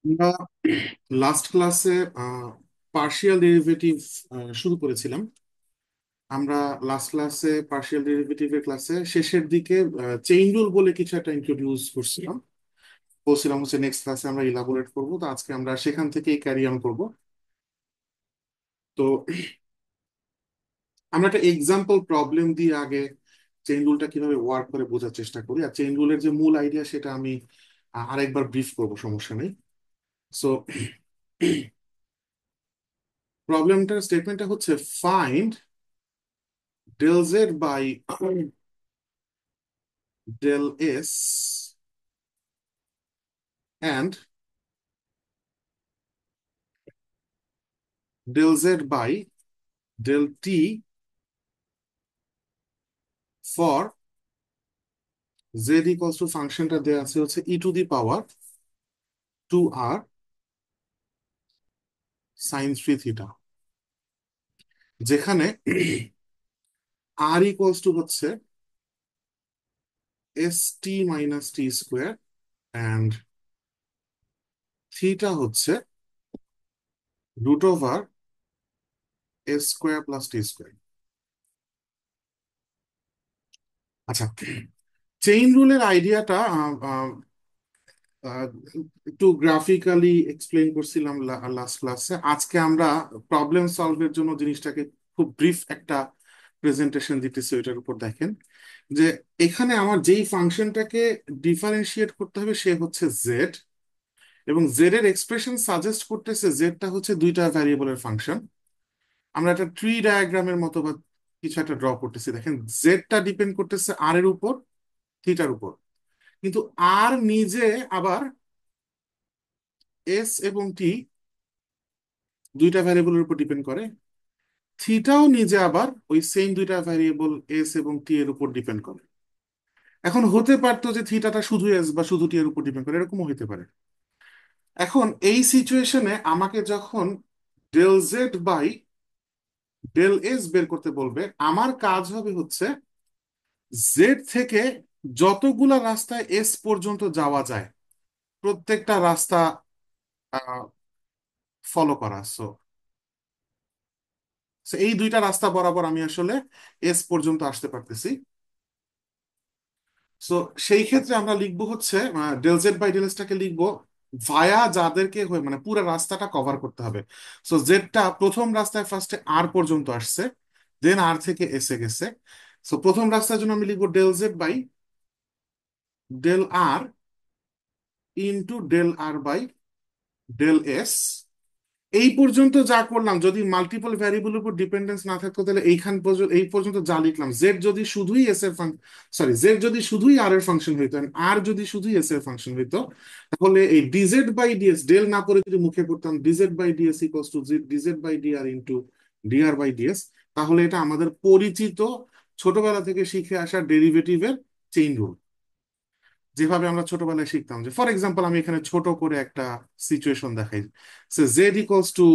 আমরা লাস্ট ক্লাসে partial derivative শুরু করেছিলাম। আমরা লাস্ট ক্লাসে পার্শিয়াল ডেরিভেটিভের ক্লাসে শেষের দিকে চেইন রুল বলে কিছু একটা ইন্ট্রোডিউস করছিলাম। বলছিলাম হচ্ছে নেক্সট ক্লাসে আমরা ইলাবোরেট করব, তো আজকে আমরা সেখান থেকেই ক্যারি অন করব। তো আমরা একটা এক্সাম্পল প্রবলেম দিয়ে আগে চেইন রুলটা কিভাবে ওয়ার্ক করে বোঝার চেষ্টা করি, আর চেইন রুলের যে মূল আইডিয়া সেটা আমি আরেকবার ব্রিফ করব, সমস্যা নেই। সো প্রবলেমটার স্টেটমেন্টটা হচ্ছে find del z by del s and del z by del t for z equals to ফাংশনটা দেওয়া আছে হচ্ছে e to the power 2r sin 3 থিটা, যেখানে r equals to হচ্ছে st minus t square and theta হচ্ছে root over s square plus t square. আচ্ছা, chain রুলের আইডিয়াটা আহ, একটু গ্রাফিক্যালি এক্সপ্লেন করছিলাম লাস্ট ক্লাসে। আজকে আমরা প্রবলেম সলভের জন্য জিনিসটাকে খুব ব্রিফ একটা প্রেজেন্টেশন দিতেছি। ওইটার উপর দেখেন যে এখানে আমার যেই ফাংশনটাকে ডিফারেন্সিয়েট করতে হবে সে হচ্ছে জেড, এবং জেড এর এক্সপ্রেশন সাজেস্ট করতেছে জেডটা হচ্ছে দুইটা ভ্যারিয়েবলের ফাংশন। আমরা একটা ট্রি ডায়াগ্রামের মতো বা কিছু একটা ড্র করতেছি। দেখেন জেডটা ডিপেন্ড করতেছে আর এর উপর, থিটার উপর, কিন্তু আর নিজে আবার এস এবং টি দুইটা ভ্যারিয়েবলের উপর ডিপেন্ড করে। থিটাও নিজে আবার ওই সেম দুইটা ভ্যারিয়েবল এস এবং টি এর উপর ডিপেন্ড করে। এখন হতে পারতো যে থিটাটা শুধু এস বা শুধু টি এর উপর ডিপেন্ড করে, এরকমও হতে পারে। এখন এই সিচুয়েশনে আমাকে যখন del z by del s বের করতে বলবে, আমার কাজ হবে হচ্ছে জেড থেকে যতগুলা রাস্তায় এস পর্যন্ত যাওয়া যায় প্রত্যেকটা রাস্তা ফলো করা। সো এই দুইটা রাস্তা বরাবর আমি আসলে এস পর্যন্ত আসতে পারতেছি। সো সেই ক্ষেত্রে আমরা লিখবো হচ্ছে ডেল জেড বাই ডেল এসটাকে লিখবো ভায়া যাদেরকে হয়ে মানে পুরো রাস্তাটা কভার করতে হবে। সো জেডটা প্রথম রাস্তায় ফার্স্টে আর পর্যন্ত আসছে, দেন আর থেকে এসে গেছে। সো প্রথম রাস্তার জন্য আমি লিখবো del z by del r into del r by del s. এই পর্যন্ত যা করলাম, যদি মাল্টিপল ভ্যারিয়েবলের উপর ডিপেন্ডেন্স না থাকতো তাহলে এইখান পর্যন্ত এই পর্যন্ত যা লিখলাম, জেড যদি শুধুই এস এর ফাংশন, সরি জেড যদি শুধুই আর এর ফাংশন হইতো আর যদি শুধুই এস এর ফাংশন হইতো, তাহলে এই ডিজেড বাই ডিএস ডেল না করে যদি মুখে করতাম dz by ds equals to dz by dr into dr by ds, তাহলে এটা আমাদের পরিচিত ছোটবেলা থেকে শিখে আসা ডেরিভেটিভের চেইন রুল, যেভাবে আমরা ছোটবেলায় শিখতাম। যে ফর এক্সাম্পল আমি এখানে ছোট করে একটা সিচুয়েশন দেখাই, say z equals to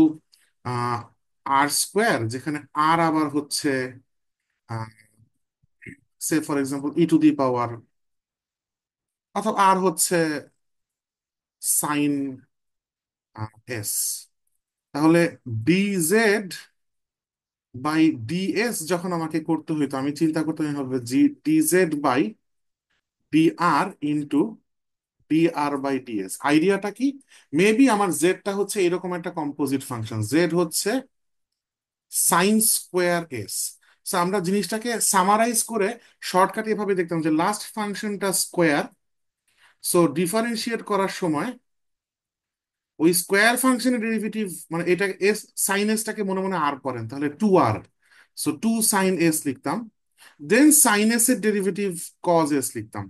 r square, যেখানে আর আবার হচ্ছে say for example e to the power, অথবা আর হচ্ছে সাইন এস। তাহলে ডিজেড বাই ডিএস যখন আমাকে করতে হইতো, আমি চিন্তা করতে হবে জি dz by dr into dr by ds. আইডিয়াটা কি? মেবি আমার জেডটা হচ্ছে এরকম একটা কম্পোজিট ফাংশন, জেড হচ্ছে সাইন স্কোয়ার এস। সো আমরা জিনিসটাকে সামারাইজ করে শর্টকাট এভাবে দেখতাম যে লাস্ট ফাংশনটা স্কোয়ার, সো ডিফারেন্সিয়েট করার সময় ওই স্কোয়ার ফাংশনের ডেরিভেটিভ মানে এটা এস সাইন এসটাকে মনে মনে আর করেন তাহলে টু আর, সো টু সাইন এস লিখতাম, দেন সাইন এস এর ডেরিভেটিভ কজ এস লিখতাম।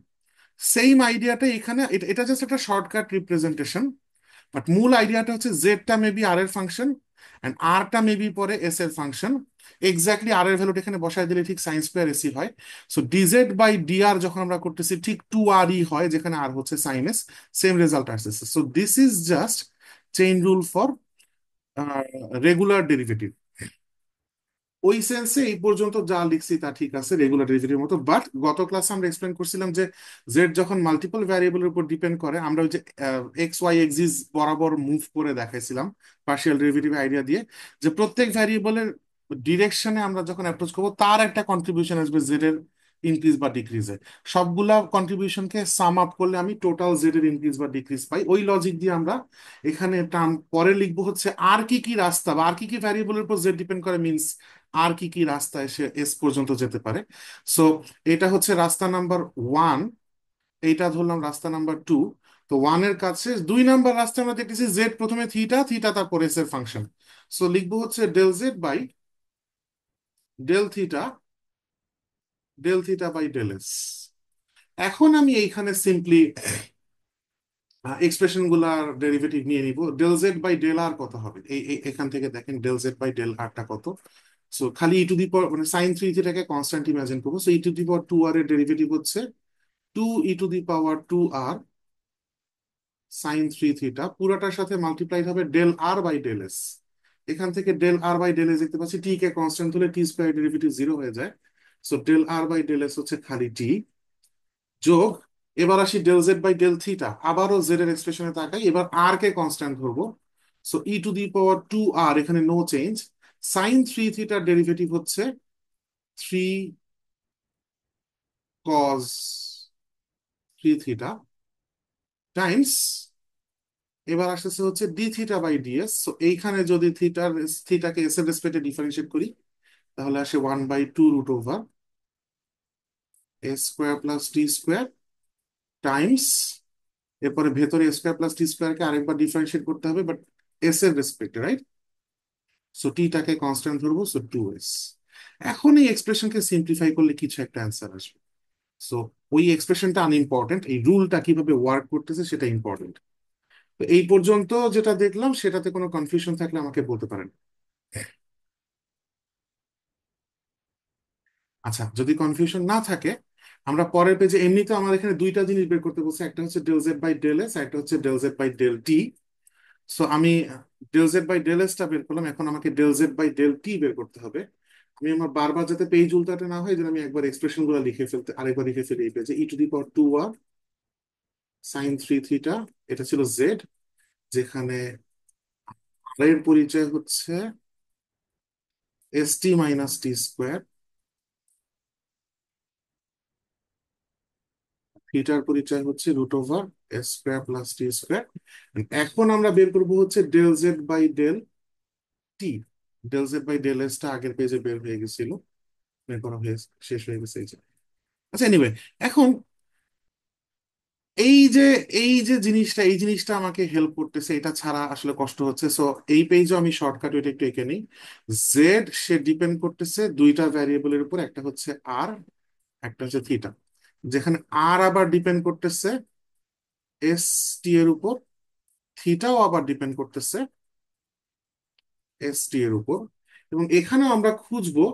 সেম আইডিয়াটা এখানে, এটা এটা জাস্ট একটা শর্টকাট রিপ্রেজেন্টেশন, বাট মূল আইডিয়াটা হচ্ছে জেডটা মেবি আর এর ফাংশন এন্ড আরটা মেবি পরে এস এর ফাংশন। এক্স্যাক্টলি আর এর ভ্যালুটা এখানে বসায় দিলে ঠিক সাইন স্কোয়ার এসি হয়। সো ডিজেড বাই ডিআর যখন আমরা করতেছি ঠিক টু আর ই হয়, যেখানে আর হচ্ছে সাইন এস। সেম রেজাল্ট আসতেছে। So this is just chain rule for regular derivative. ওই সেন্সে এই পর্যন্ত যা লিখছি তা ঠিক আছে, রেগুলার ডেরিভেটিভ মতো। বাট গত ক্লাসে আমরা এক্সপ্লেন করছিলাম যে জেড যখন মাল্টিপল ভ্যারিয়েবলের উপর ডিপেন্ড করে, আমরা ওই যে এক্স ওয়াই এক্সিস বরাবর মুভ করে দেখাইছিলাম পার্শিয়াল ডেরিভেটিভ আইডিয়া দিয়ে, যে প্রত্যেক ভ্যারিয়েবলের ডিরেকশনে আমরা যখন অ্যাপ্রোচ করবো তার একটা কন্ট্রিবিউশন আসবে জেড এর ইনক্রিজ বা ডিক্রিজে। সবগুলা কন্ট্রিবিউশনকে সাম আপ করলে আমি টোটাল জেড এর ইনক্রিজ বা ডিক্রিজ পাই। ওই লজিক দিয়ে আমরা এখানে টার্ম পরে লিখবো হচ্ছে আর কি কি রাস্তা বা আর কি কি ভ্যারিয়েবলের উপর জেড ডিপেন্ড করে, মিনস আর কি কি রাস্তা এসে এস পর্যন্ত যেতে পারে। সো এটা হচ্ছে রাস্তা নাম্বার ওয়ান, এইটা ধরলাম রাস্তা নাম্বার টু। তো ওয়ানের কাছে 2 নাম্বার রাস্তা আমরা দেখতেছি জেড প্রথমে থিটা, থিটা তারপর এস এর ফাংশন। সো লিখবো হচ্ছে del z by del theta, del theta by del s. এখন আমি এইখানে সিম্পলি এক্সপ্রেশন গুলার ডেরিভেটিভ নিয়ে নিব। Del z by del r কত হবে, এখান থেকে দেখেন ডেল জেড বাই ডেল আরটা কত। সো খালি ই টু দি পাওয়ার মানে সাইন থ্রি থিটাকে কনস্ট্যান্ট ইমাজিন করবো। So e to the power two r এর ডেরিভেটিভ হচ্ছে 2 e to the power 2 r sine three theta, পুরাটার সাথে মাল্টিপ্লাইড হবে del r by del s. এখান থেকে del r by del s দেখতে পাচ্ছি, টি কে কনস্ট্যান্ট হলে টি স্কোয়ার ডেরিভেটিভ জিরো হয়ে যায়। So del r by del s হচ্ছে খালি টি, যোগ, এবার আসি del z by del theta, আবারও জেড এর এক্সপ্রেশনে তাকাই, এবার আর কে কনস্ট্যান্ট ধরবো। So e to the power 2 r, এখানে নো চেঞ্জ। সাইন থ্রি থিটার ডেরিভেটিভ হচ্ছে 3 কজ 3 থিটা টাইমস, এবার আসতেছে হচ্ছে d theta by ds. So এইখানে যদি থিটাকে এস এর রেসপেক্টে ডিফারেন্সিয়েট করি, তাহলে আসে 1/2 root over a square plus t square Times, এরপরে ভেতরে এ স্কোয়ার প্লাস টি স্কোয়ারকে আরেকবার ডিফারেন্সিয়েট করতে হবে, বাট এস এর রেসপেক্টে, রাইট? সো টিটাকে কনস্ট্যান্ট ধরবো, সো 2s। এখন এই এক্সপ্রেশনকে সিম্পলিফাই করলে কিছু একটা অ্যান্সার আসবে। সো ওই এক্সপ্রেশনটা আনইম্পর্টেন্ট, এই রুলটা কিভাবে ওয়ার্ক করতেছে সেটা ইম্পর্টেন্ট। তো এই পর্যন্ত যেটা দেখলাম সেটাতে কোনো কনফিউশন থাকলে আমাকে বলতে পারেন। আচ্ছা, যদি কনফিউশন না থাকে, আমরা পরের পেজে, এমনিতে আমার এখানে দুইটা জিনিস বের করতে বলছে, একটা হচ্ছে del z by del s, একটা হচ্ছে del z by del t. So আমি del z by del s টা বের করলাম, এখন আমাকে del z by del t বের করতে হবে। আমি আমার বারবার যাতে পেজ উল্টাতে না হয়, যেন আমি একবার এক্সপ্রেশন গুলো লিখে ফেলতে, আরেকবার লিখে ফেলি এই পেজে। E to the power 2 r sine three theta, এটা ছিল জেড, যেখানে আর এর পরিচয় হচ্ছে s t minus t square, থিটার পরিচয় হচ্ছে √ওভার s square plus t square. এখন আমরা বের করবো হচ্ছে del z by del t. Del z by del s টা আগের পেজে বের হয়ে গেছিল, বের করা হয়ে শেষ হয়ে গেছে এই যে। আচ্ছা, এনিওয়ে, এখন এই যে এই জিনিসটা আমাকে হেল্প করতেছে, এটা ছাড়া আসলে কষ্ট হচ্ছে। সো এই পেজও আমি শর্টকাট ওইটা একটু এঁকে নিই। জেড সে ডিপেন্ড করতেছে দুইটা ভ্যারিয়েবলের উপর, একটা হচ্ছে আর, একটা হচ্ছে থিটা। যেখানে আর আবার ডিপেন্ড করতেছে এস টি এর উপর, থিটাও আবার ডিপেন্ড করতেছে এস টি এর উপর। এবং এখানেও আমরা খুঁজবো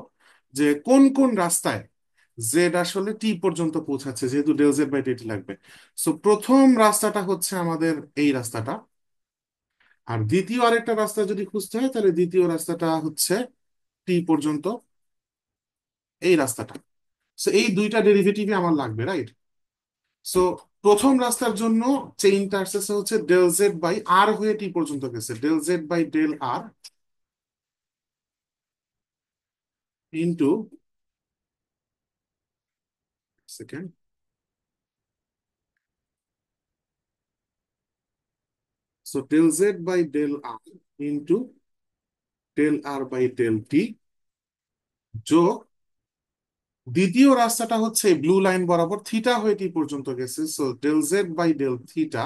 যে কোন কোন রাস্তায় জেড আসলে টি পর্যন্ত পৌঁছাচ্ছে, যেহেতু ডেল জেড বাই টি লাগবে। সো প্রথম রাস্তাটা হচ্ছে আমাদের এই রাস্তাটা, আর দ্বিতীয় আরেকটা রাস্তা যদি খুঁজতে হয়, তাহলে দ্বিতীয় রাস্তাটা হচ্ছে টি পর্যন্ত এই রাস্তাটা। সো এই দুইটা ডেরিভেটিভই আমার লাগবে, রাইট? সো প্রথম রাস্তার জন্য চেইনটা আসতেছে হচ্ছে ডেল জেড বাই আর হয়ে টি পর্যন্ত গেছে, del z by del r into, second, so del z by del r into del r by del t, যোগ দ্বিতীয় রাস্তাটা হচ্ছে ব্লু লাইন বরাবর থিটা হয়ে টি পর্যন্ত গেছে, so del z by del theta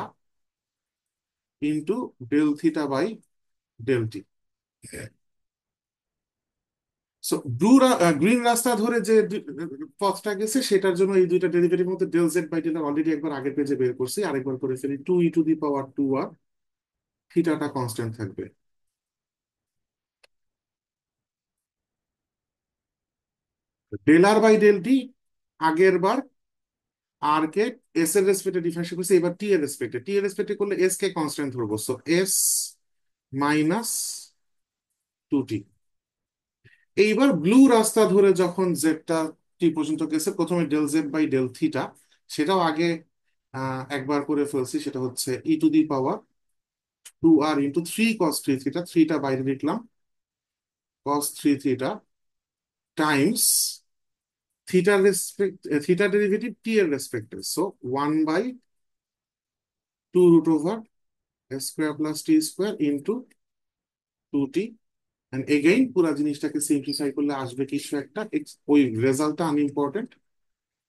into del theta by del t. So green রাস্তা ধরে যে পথটা গেছে সেটার জন্য এই দুইটা ডেরিভেটিভ মধ্যে del z by del already একবার আগের পেজে বের করছি, আরেকবার করে ফেলি। 2 e to the power 2 r, থিটাটা কনস্ট্যান্ট থাকবে। Del r by del t, আগের বার আর কে এস এর রেসপেক্টে ডিফারেন্সিয়েট করছি, এবার টি এর রেসপেক্টে করলে এস কে কনস্ট্যান্ট ধরবো। So S minus 2t। এইবার ব্লু রাস্তা ধরে যখন জেডটা টি পর্যন্ত গেছে, প্রথমে del z by del theta, সেটাও আগে একবার করে ফেলছি, সেটা হচ্ছে e to the power 2r × 3 cos 3 থিটা, থ্রিটা বাইরে লিখলাম, cos 3 থিটা টাইমস থিটার ডেরিভেটিভ টি এর রেসপেক্টে, so 1/2√over s² + t² × 2t। পুরা জিনিসটাকে সিম্পলিফাই করলে আসবে কিছু একটা, ওই রেজাল্টটা আনইম্পর্টেন্ট,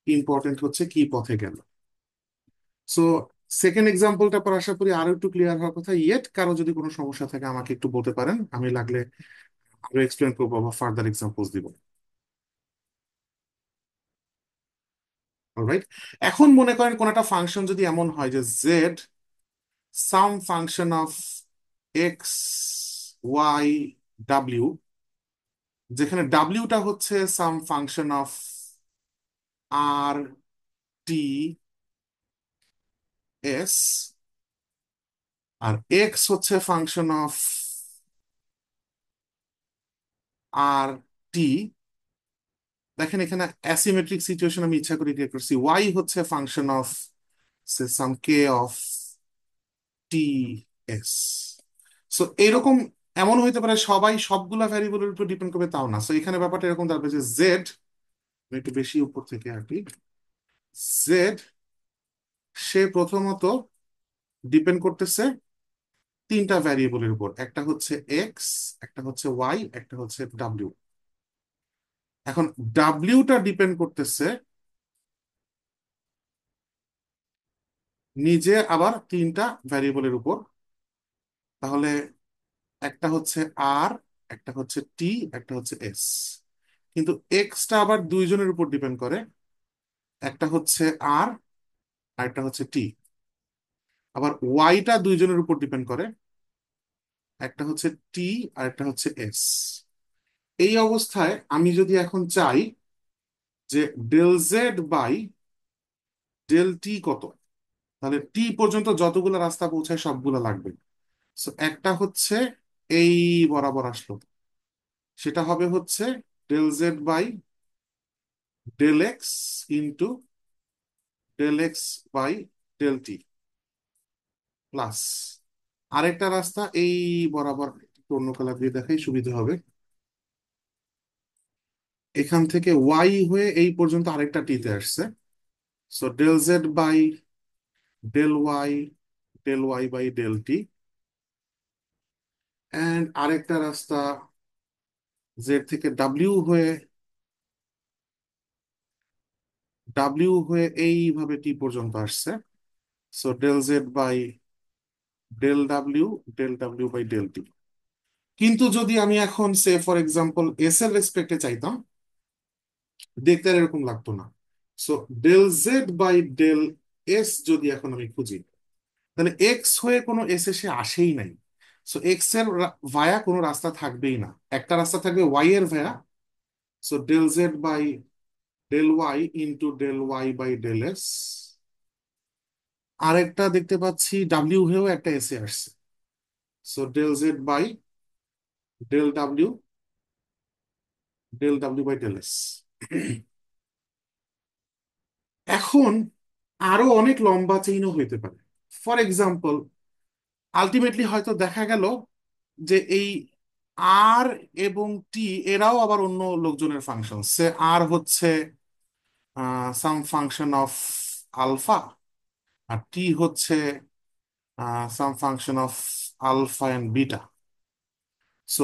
ইম্পর্টেন্ট হচ্ছে কি পথে গেল। সো সেকেন্ড এক্সাম্পলটা পর আশা করি আরো একটু ক্লিয়ার হওয়ার কথা। ইয়েট কারো যদি কোনো সমস্যা থাকে আমাকে একটু বলতে পারেন, আমি লাগলে আরো এক্সপ্লেন করবো বা ফার্দার এক্সাম্পলস দিব। অলরাইট, এখন মনে করেন কোন একটা ফাংশন যদি এমন হয় যে z some function of x y ডাব্লিউ, যেখানে ডাব্লিউটা হচ্ছে some function of r t s, আর এক্স হচ্ছে ফাংশন অফ আর টি। দেখেন এখানে অ্যাসিমেট্রিক সিচুয়েশন আমি ইচ্ছা করে ক্রিয়েট করছি, ওয়াই হচ্ছে function of some K of T S. So এরকম এমন হইতে পারে সবাই সবগুলা ভ্যারিয়েবলের উপর ডিপেন্ড করবে, তাও না। সো এখানে ব্যাপারটা এরকম দাঁড়াবে যে জেড, একটু বেশি উপর থেকে আর কি, জেড সে প্রথমত ডিপেন্ড করতেছে তিনটা ভ্যারিয়েবলের উপর, একটা হচ্ছে এক্স, একটা হচ্ছে ওয়াই, একটা হচ্ছে ডাব্লিউ। এখন ডাব্লিউটা ডিপেন্ড করতেছে নিজে আবার তিনটা ভ্যারিয়েবলের উপর, তাহলে একটা হচ্ছে আর, একটা হচ্ছে টি, একটা হচ্ছে এস। কিন্তু এক্সটা আবার দুইজনের উপর ডিপেন্ড করে, একটা হচ্ছে আর, আর একটা হচ্ছে টি। আবার ওয়াইটা দুইজনের উপর ডিপেন্ড করে, একটা হচ্ছে টি আর একটা হচ্ছে এস। এই অবস্থায় আমি যদি এখন চাই যে ডেল জেড বাই ডেল টি কত, তাহলে টি পর্যন্ত যতগুলো রাস্তা পৌঁছায় সবগুলো লাগবে। সো একটা হচ্ছে এই বরাবর আসলো, সেটা হবে হচ্ছে del z by del x into del x by del t, plus আরেকটা রাস্তা এই বরাবর, একটু অন্য কালার দিয়ে দেখাই সুবিধা হবে, এখান থেকে ওয়াই হয়ে এই পর্যন্ত আরেকটা টিতে আসছে। So del z by del y by del t, and আরেকটা রাস্তা জেড থেকে ডাব্লিউ হয়ে এইভাবে টি পর্যন্ত আসছে। So del z by del W by del t. কিন্তু যদি আমি এখন সে ফর এক্সাম্পল এস এর রেসপেক্টে চাইতাম, দেখতে আর এরকম লাগতো না। So del z by del s যদি এখন আমি খুঁজি, তাহলে এক্স হয়ে কোনো এস এসে আসেই নাই। সো এক্স এর ভায়া কোনো রাস্তা থাকবেই না, একটা রাস্তা থাকবে ওয়াই এর ভায়া। So del z by del y into del y by del s. আরেকটা দেখতে পাচ্ছি ডাব্লিউ হয়েও একটা এসে আসছে। So del z by del W by del s. এখন আরো অনেক লম্বা চেইনও হইতে পারে। ফর এক্সাম্পল আলটিমেটলি হয়তো দেখা গেল যে এই আর এবং টি এরাও আবার অন্য লোকজনের ফাংশন, সে আর হচ্ছে সাম ফাংশন অফ আলফা, আর টি হচ্ছে some function of alpha and beta. So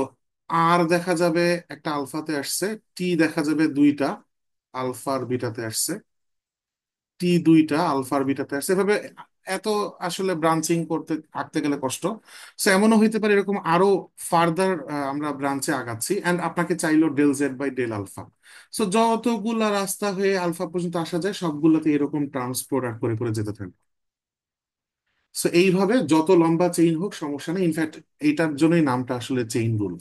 আর দেখা যাবে একটা আলফাতে আসছে, টি দেখা যাবে দুইটা আলফার বিটাতে আসছে, টি দুইটা আলফার বিটাতে আসছে, এভাবে এত আসলে ব্রাঞ্চিং করতে আঁকতে গেলে কষ্ট। সো এমনও হইতে পারে এরকম আরো ফার্দার আমরা ব্রাঞ্চে আগাচ্ছি, এন্ড আপনাকে চাইলো del z by del alpha. So যতগুলা রাস্তা হয়ে আলফা পর্যন্ত আসা যায় সবগুলোতে এরকম ট্রান্সপোর্ট করে করে যেতে থাকবে। সো এইভাবে যত লম্বা চেইন হোক সমস্যা নেই, ইনফ্যাক্ট এইটার জন্যই নামটা আসলে চেইন রুল।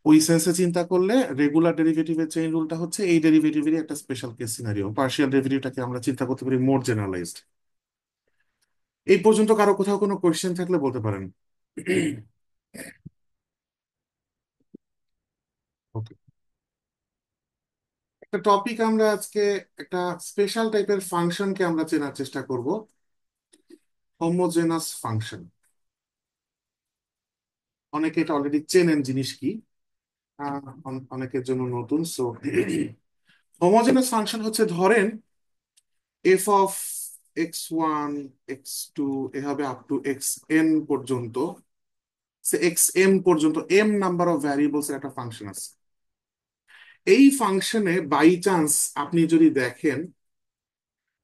ওই সেন্সে চিন্তা করলে রেগুলার ডেরিভেটিভের চেইন রুলটা হচ্ছে এই ডেরিভেটিভেরই একটা স্পেশাল কেস সিনারিও, পার্শিয়াল ডেরিভেটিভটাকে আমরা চিন্তা করতে পারি মোর জেনারেলাইজড। এই পর্যন্ত কারো কোথাও কোনো কোয়েশ্চেন থাকলে বলতে পারেন। ওকে। একটা টপিক আমরা আজকে একটা স্পেশাল টাইপের ফাংশনকে আমরা চেনার চেষ্টা করব, হোমোজেনাস ফাংশন। অনেকে এটা অলরেডি চেনেন জিনিস কি, অনেকের জন্য নতুন। সো হোমোজেনাস ফাংশন হচ্ছে, ধরেন এফ অফ x1 x2 এভাবে আপ টু xn পর্যন্ত, xm পর্যন্ত এম নাম্বার অফ ভ্যারিয়েবলস এর একটা ফাংশন আছে। এই ফাংশনে বাই চান্স আপনি যদি দেখেন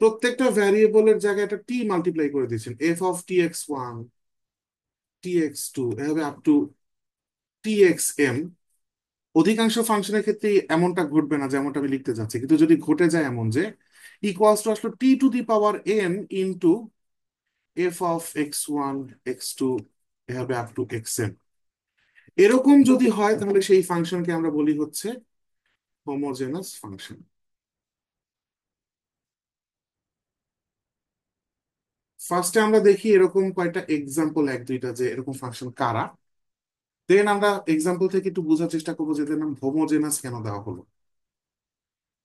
প্রত্যেকটা ভ্যারিয়েবলের জায়গায় একটা টি মাল্টিপ্লাই করে দিয়েছেন, এফ অফ tx1 tx2 এভাবে আপ টু txm। অধিকাংশ ফাংশনের ক্ষেত্রে এমনটা ঘটবে না যেমনটা আমি লিখতে যাচ্ছি, কিন্তু যদি ঘটে যায় এমন যে ইকুয়ালস টু আসলে t to the power n into F of x1 x2 এভাবে আপ টু xm, এরকম যদি হয় তাহলে সেই ফাংশনকে আমরা বলি হচ্ছে হোমোজেনাস ফাংশন। ফার্স্টে আমরা দেখি এরকম কয়টা এক্সাম্পল, এক দুইটা, যে এরকম ফাংশন কারা। দেন আমরা এক্সাম্পল থেকে একটু বোঝার চেষ্টা করবো যে এদের নাম হোমোজেনাস কেন দেওয়া হলো।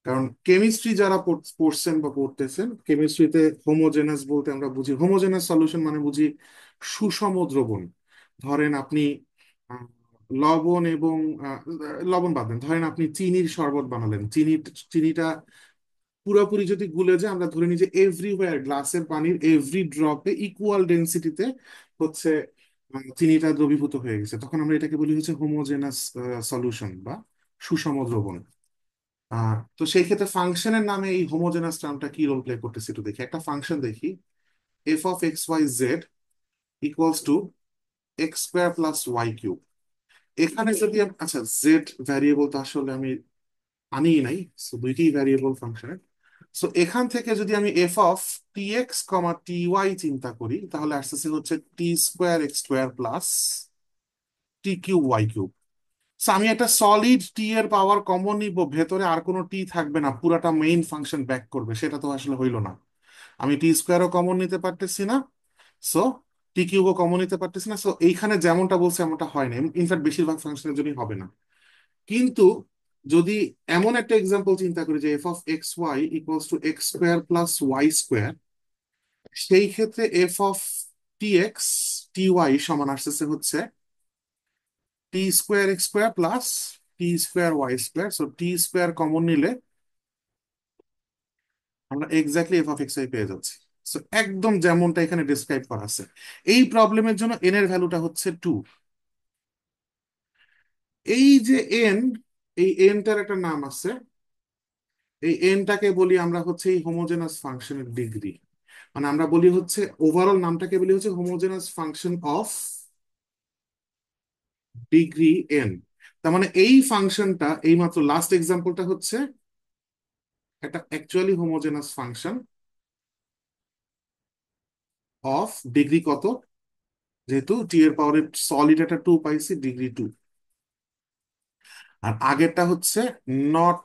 কারণ কেমিস্ট্রি যারা পড়ছেন বা পড়তেছেন, কেমিস্ট্রিতে হোমোজেনাস বলতে আমরা বুঝি, হোমোজেনাস সলিউশন মানে বুঝি সুষম দ্রবণ। ধরেন আপনি আহ, লবণ এবং আহ, লবণ বাদ দেন, ধরেন আপনি চিনির শরবত বানালেন, চিনিটা পুরোপুরি যদি গুলে যায়, আমরা ধরে নিই যে এভরিওয়্যার গ্লাসের পানির এভরি ড্রপে ইকুয়াল ডেন্সিটিতে হচ্ছে চিনিটা দ্রবীভূত হয়ে গেছে, তখন আমরা এটাকে বলি হচ্ছে হোমোজেনাস সলিউশন বা সুষম দ্রবণ। তো সেই ক্ষেত্রে ফাংশনের নামে এই হোমোজেনাস টার্মটা কি রোল প্লে করতেছে একটু দেখি। একটা ফাংশন দেখি, f of x Y z equals to x square plus Y cube. এখানে যদি আচ্ছা, জেড ভ্যারিয়েবল তো আসলে আমি আনিই নাই, সো দুইটি ভ্যারিয়েবল ফাংশনের। সো এখান থেকে যদি আমি f of T X comma T y চিন্তা করি, তাহলে আসতেছে হচ্ছে t square x square plus t cube y cube. So, আমি একটা সলিড টি এর পাওয়ার কমন নিব, ভেতরে আর কোনো টি থাকবে না, পুরাটা মেইন ফাংশন ব্যাক করবে, সেটা তো আসলে হইলো না। আমি টি স্কোয়ারও কমন নিতে পারতেছি না, সো টি কিউবও কমন নিতে পারতেছি না। সো এইখানে যেমনটা বলছে এমনটা হয় না, ইনফ্যাক্ট বেশিরভাগ ফাংশনের জন্য হবে না। কিন্তু যদি এমন একটা এক্সাম্পল চিন্তা করি যে f of x y equals to x square plus y square, সেই ক্ষেত্রে f of T x t y সমান আসতেছে হচ্ছে t square x square plus t square y square. So t square common নিলে আমরা exactly f of x y পেয়ে যাচ্ছি। So একদম যেমনটা এখানে ডিসক্রাইব করা আছে। এই প্রবলেমের জন্য এন এর ভ্যালুটা হচ্ছে 2। এই যে এন, এই এনটার একটা নাম আছে, এই এনটাকে বলি আমরা হচ্ছে এই হোমোজেনাস ফাংশনের ডিগ্রি। মানে আমরা বলি হচ্ছে ওভারঅল নামটাকে বলি হচ্ছে homogeneous function of degree N. তার মানে এই ফাংশনটা, এই মাত্র লাস্ট এক্সাম্পলটা হচ্ছে একটা actually homogeneous function of degree কত, যেহেতু টি এর পাওয়ারে সলিড একটা 2 পাইছি, ডিগ্রি 2। আর আগেরটা হচ্ছে নট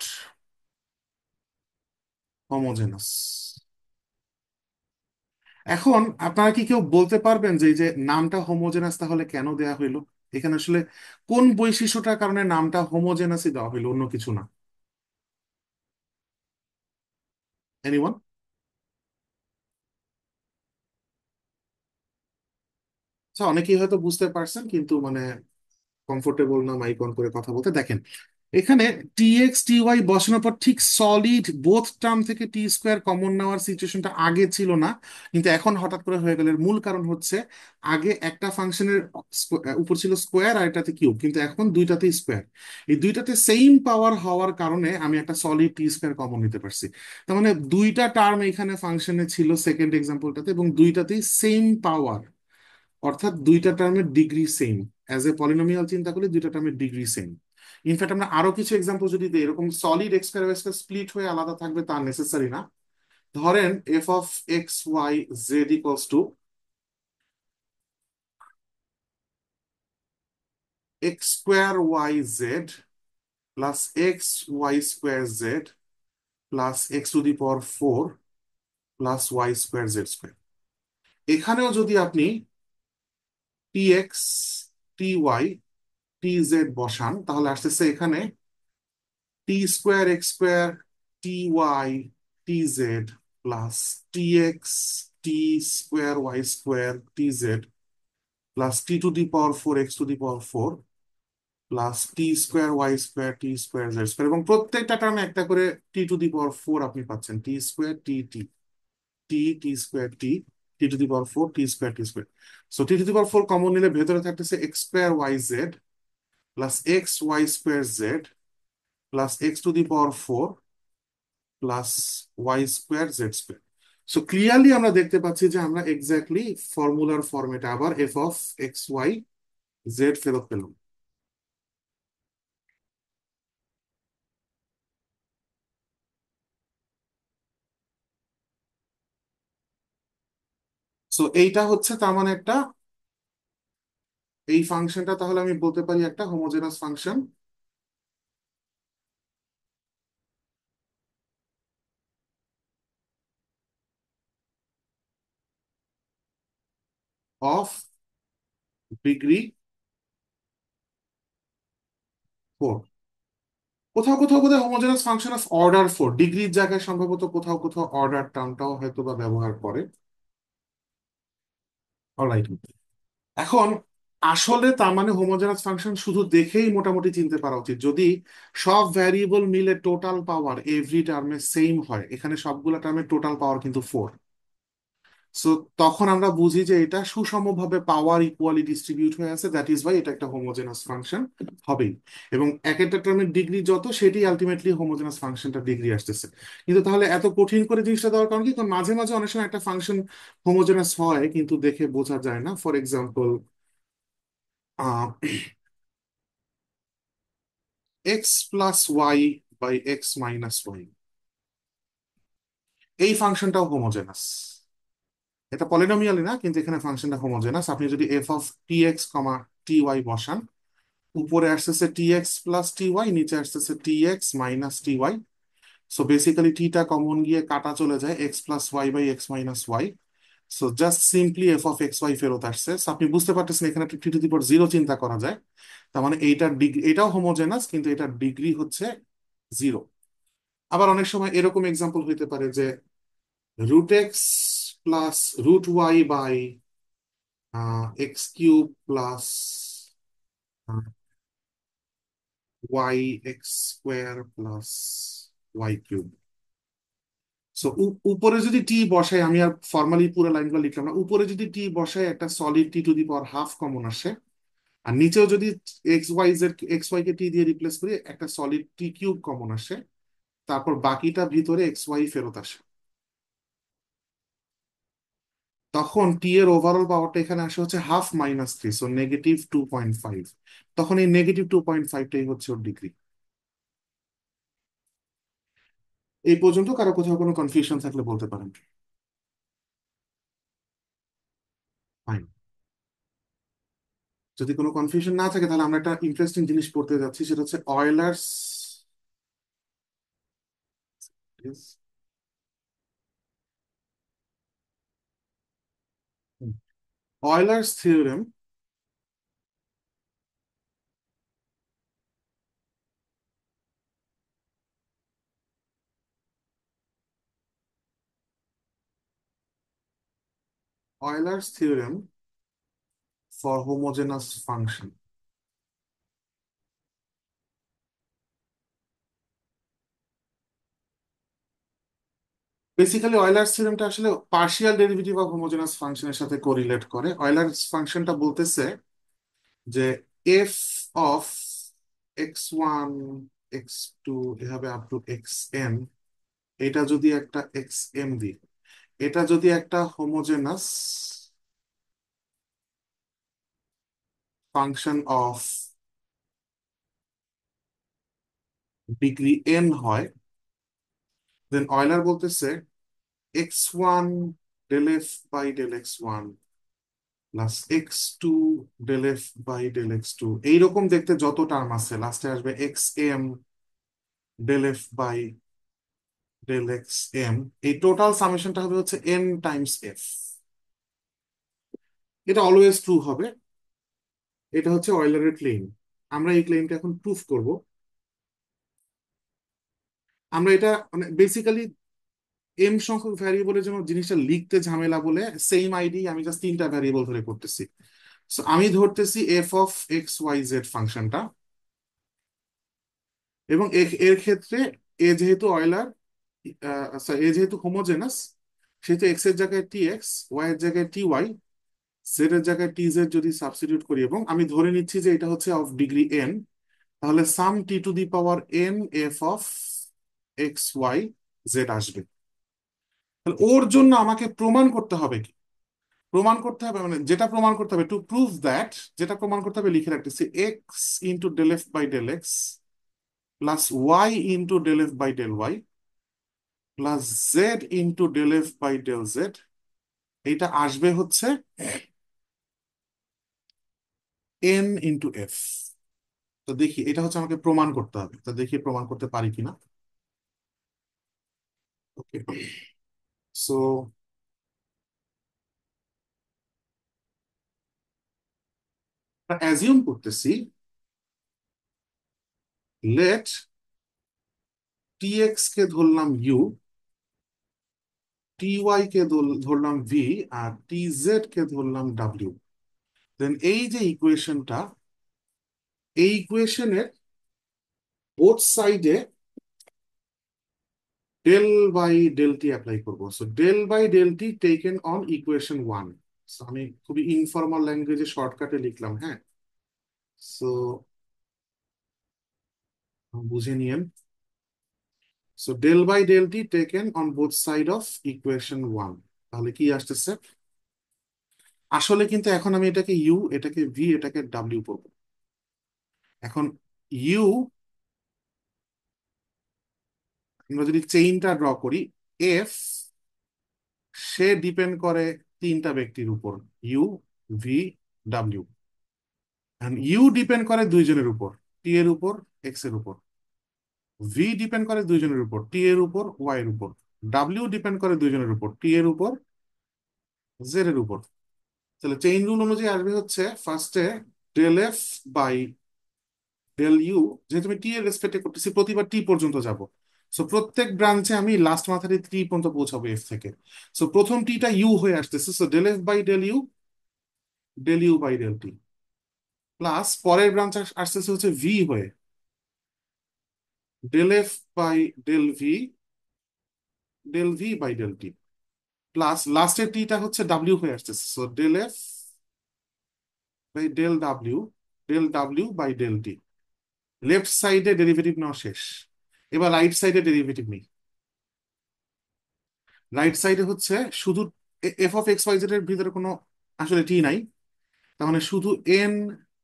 হোমোজেনাস। এখন আপনারা কি কেউ বলতে পারবেন যে এই যে নামটা হোমোজেনাস তাহলে কেন দেয়া হইলো? এখানে আসলে কোন বৈশিষ্ট্যটার কারণে নামটা হোমোজেনাসই দেওয়া হইলো, অন্য কিছু না? এনিওয়ান? আচ্ছা, অনেকেই হয়তো বুঝতে পারছেন, কিন্তু মানে কমফোর্টেবল না মাইক অন করে কথা বলতে। দেখেন এখানে টি এক্স টি ওয়াই বসানোর পর ঠিক সলিড বোথ টার্ম থেকে টি স্কোয়ার কমন নেওয়ার সিচুয়েশনটা আগে ছিল না, কিন্তু এখন হঠাৎ করে হয়ে গেল। এর মূল কারণ হচ্ছে আগে একটা ফাংশনের উপর ছিল স্কোয়ার আর এটাতে কিউব, কিন্তু এখন দুইটাতেই স্কোয়ার। এই দুইটাতে সেম পাওয়ার হওয়ার কারণে আমি একটা সলিড টি স্কোয়ার কমন নিতে পারছি। তার মানে দুইটা টার্ম এখানে ফাংশনে ছিল সেকেন্ড এক্সাম্পলটাতে, এবং দুইটাতেই সেম পাওয়ার, অর্থাৎ দুইটা টার্মের degree same. As a polynomial চিন্তা করলে দুইটা টার্মের ডিগ্রি সেম। ইনফ্যাক্ট আমরা আরো কিছু এক্সাম্পল যদি দিই, এরকম solid x square y square split হয়ে আলাদা থাকবে তা নেসেসারি না। ধরেন f of x Y z equals to x square y z plus x y square z plus x to the power 4 plus y square z square. এখানেও যদি আপনি t x t y t z বসান, তাহলে আসতেছে এখানে t square x square t y t z plus t x t square y square t z plus t to the power four x to the power four plus t square y square t square z square, এবং প্রত্যেকটা টার্মে একটা করে টি to the power four আপনি পাচ্ছেন। T square t t t t square t t to the power four t square t square. So t to the power four common নিলে ভেতরে থাকতেছে x square y z plus x y square z plus x to the power four plus y square z square. So clearly আমরা দেখতে পাচ্ছি যে আমরা exactly ফর্মুলার ফর্মেটে আবার f of x Y z ফেরত পেলাম। সো এইটা হচ্ছে তার মানে একটা, এই ফাংশনটা তাহলে আমি বলতে পারি একটা homogeneous function of degree four. কোথাও কোথাও বোধহয় homogeneous function of order four, ডিগ্রির জায়গায় সম্ভবত কোথাও কোথাও অর্ডার টার্মটাও হয়তো বা ব্যবহার করে। অলরাইট, এখন আসলে তার মানে হোমোজেনাস ফাংশন শুধু দেখেই মোটামুটি চিনতে পারা উচিত যদি সব ভ্যারিয়েবল মিলে টোটাল পাওয়ার এভরি টার্মে সেম হয়। এখানে সবগুলা টার্মের টোটাল পাওয়ার কিন্তু ফোর। সো তখন আমরা বুঝি যে এটা সুষমভাবে পাওয়ার ইকুয়ালি ডিস্ট্রিবিউট হয়ে আছে, দ্যাট ইজ ওয়াই এটা একটা হোমোজেনাস ফাংশন হবেই। এবং এক একটা টার্মের ডিগ্রি যত, সেটি আলটিমেটলি হোমোজেনাস ফাংশনটা ডিগ্রি আসতেছে। কিন্তু তাহলে এত কঠিন করে জিনিসটা দেওয়ার কারণ কি? কারণ মাঝে মাঝে অনেক সময় একটা ফাংশন হোমোজেনাস হয় কিন্তু দেখে বোঝা যায় না। For example, x plus y by x minus y, এই ফাংশনটাও হোমোজেনাস। এটা পলিনোমিয়ালি না, কিন্তু এখানে ফাংশনটা হোমোজেনাস। আপনি যদি f of T X comma T y বসান, উপরে আসতেছে t x plus t y, নিচে আসতেছে t x minus t y. So basically টিটা কমন গিয়ে কাটা চলে যায়, x plus y by x minus y. So just simply f of x y ফেরত আসছে। So আপনি বুঝতে পারতেছেন এখানে টি টু দি পাওয়ার জিরো চিন্তা করা যায়। তার মানে এইটার ডিগ্রি, এটাও হোমোজেনাস কিন্তু এটার ডিগ্রি হচ্ছে জিরো। আবার অনেক সময় এরকম এক্সাম্পল হইতে পারে যে root x plus root y by x cube plus y x square plus Y cube. So উপরে যদি টি বসাই, আমি আর ফর্মালি পুরো লাইনগুলো লিখলাম না, উপরে যদি টি বসাই একটা solid t to the power half common আসে। আর নিচেও যদি x Y z x y কে টি দিয়ে রিপ্লেস করি একটা সলিড টি কিউব কমন আসে। তারপর বাকিটা ভিতরে এক্স ওয়াই ফেরত আসে। তখন টি এর ওভারঅল পাওয়ারটা এখানে আসে হচ্ছে হাফ মাইনাস থ্রি, সো -2.5। তখন এই -2.5টাই হচ্ছে ওর ডিগ্রি। এই পর্যন্ত কারো কোথাও কোনো কনফিউশন থাকলে বলতে পারেন। ফাইন। যদি কোনো কনফিউশন না থাকে তাহলে আমরা একটা ইন্টারেস্টিং জিনিস পড়তে যাচ্ছি, সেটা হচ্ছে Euler's, Euler's theorem Euler's theorem for homogeneous function. Basically Euler's থিওরেমটা আসলে পার্শিয়াল ডেরিভেটিভ অফ হোমোজেনাস ফাংশনের সাথে কোরিলেট করে। অয়েলার্স ফাংশনটা বলতেছে যে f of x one x two এভাবে আপ টু এক্স এন, এটা যদি একটা এক্স এম দিই, এটা যদি একটা homogeneous function of degree n হয়, দেন অয়লার বলতেছে x one del F by del x one plus x two del F by del x two, এইরকম দেখতে যত টার্ম আছে লাস্টে আসবে x m del F by del x m. এই total সামেশনটা হবে হচ্ছে এন টাইমস এফ। এটা অলওয়েজ ট্রু হবে। এটা হচ্ছে অয়লারের ক্লেম। আমরা এই ক্লেমটা এখন প্রুফ করব। আমরা এটা মানে বেসিক্যালি এম সংখ্যক ভ্যারিয়েবলের জন্য জিনিসটা লিখতে ঝামেলা বলে সেম আইডি আমি জাস্ট তিনটা ভ্যারিয়েবল ধরে করতেছি। সো আমি ধরতেছি F of x Y Z ফাংশনটা, এবং এর ক্ষেত্রে এ যেহেতু অয়লার, এ যেহেতু হোমোজেনাস, সেহেতু এক্স এর জায়গায় টি এক্স, ওয়াই এর জায়গায় টি ওয়াই, জেড এর জায়গায় টি জেড যদি সাবস্টিটিউট করি, এবং আমি ধরে নিচ্ছি যে এটা হচ্ছে অফ ডিগ্রি এন, তাহলে some T to the power N F of x Y Z আসবে। তাহলে ওর জন্য আমাকে প্রমাণ করতে হবে কি? প্রমাণ করতে হবে মানে যেটা প্রমাণ করতে হবে টু প্রুভ দ্যাট, যেটা প্রমাণ করতে হবে লিখে রাখতেছি, x into del F by del x plus Y into del F by del y plus z into del F by del z, এইটা আসবে হচ্ছে এন ইন্টু এফ। তো দেখি এটা হচ্ছে আমাকে প্রমাণ করতে হবে, তো দেখি প্রমাণ করতে পারি কিনা। ওকে, সো অ্যাজিউম করতেছি, লেট টি এক্স কে ধরলাম ইউ, টি ওয়াই কে ধরলাম ভি, আর টি জেড কে ধরলাম ডাব্লিউ। দেন এই যে ইকুয়েশনটা, এই ইকুয়েশনের বোথ সাইডে del by del T apply করবো। So del by del T taken on equation one. আমি খুবই ইনফর্মাল ল্যাঙ্গুয়েজে শর্টকাটে লিখলাম, হ্যাঁ। সো বুঝে নিয়েন। So del by del T taken on both side of equation one, তাহলে কি আসতেছে? আসলে কিন্তু এখন আমি এটাকে ইউ, এটাকে ভি, এটাকে ডাব্লিউ করবো। এখন ইউ, আমরা যদি চেইনটা ড্র করি, এফ সে ডিপেন্ড করে তিনটা ব্যক্তির উপর, ইউ, ভি, ডাব্লিউ। ইউ ডিপেন্ড করে দুইজনের উপর, টি এর উপর, এক্স এর উপর। ভি ডিপেন্ড করে দুইজনের উপর, টি এর উপর, ওয়াই এর উপর। ডাব্লিউ ডিপেন্ড করে দুইজনের উপর, টি এর উপর, জেড এর উপর। তাহলে চেইন রুল অনুযায়ী আসবে হচ্ছে ফার্স্টে del F by del u, যেহেতু আমি টি এর রেসপেক্টে করতেছি প্রতিবার টি পর্যন্ত যাব। সো প্রত্যেক ব্রাঞ্চে আমি লাস্ট মাথায় টি পর্যন্ত পৌঁছাবো এফ থেকে। সো প্রথম টিটা ইউ হয়ে আসতেছে, so del F by del you, del you by del t, plus পরের ব্রাঞ্চ আসতেছে হচ্ছে ভি হয়ে, del F by del v, del V by del t, plus লাস্টের টিটা হচ্ছে ডাব্লিউ হয়ে আসতেছে, so del F by del ডাব্লিউ, del W by del t. Left সাইডে ডেরিভেটিভ নেওয়া শেষ, এবার রাইট সাইডে ডেরিভেটিভ নেই। রাইট সাইডে হচ্ছে শুধু f of x Y z এর ভিতরে কোনো আসলে টি নাই, তার মানে শুধু n